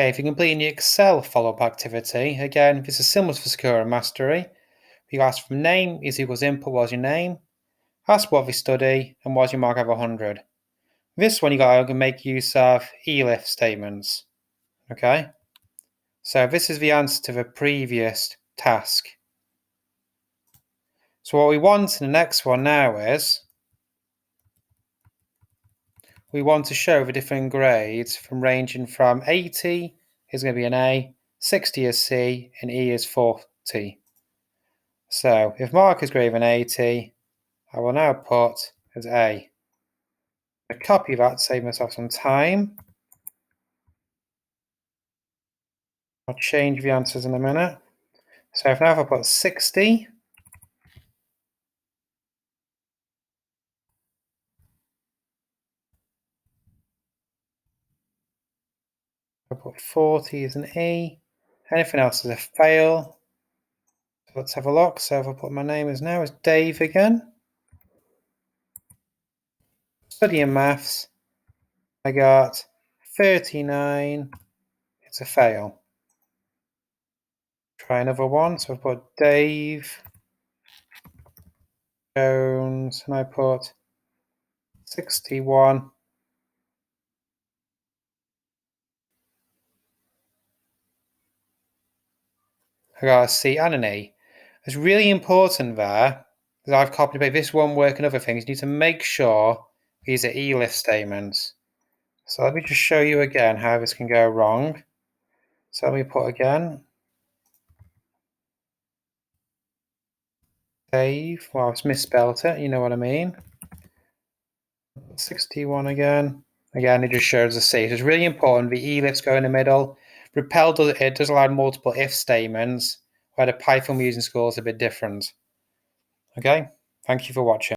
Okay, if you're completing the Excel follow-up activity, again, this is similar to Sakura Mastery. You ask from name is equals input, what's your name? Ask what we study, and what's your mark out of 100. This one you got to make use of elif statements. Okay, so this is the answer to the previous task. So what we want in the next one now is we want to show the different grades from ranging from 80 is going to be an A, 60 is C, and E is 40. So if mark is greater than 80, I will now put as A. I copy that, save myself some time. I'll change the answers in a minute. So if now if I put 60, I put 40 as an E. Anything else is a fail. So let's have a look. So if I put my name as now as Dave again. Studying maths. I got 39. It's a fail. Try another one. So I put Dave Jones and I put 61. I got a C and an E. It's really important there, because I've copied and pasted this one work and other things. You need to make sure these are elif statements. So let me just show you again how this can go wrong. So let me put again. Dave, well, I've misspelled it, you know what I mean. 61 again. Again, it just shows a C. So it's really important the elifs go in the middle. Repel does allow multiple if statements, where the Python we're using in school is a bit different. Okay, thank you for watching.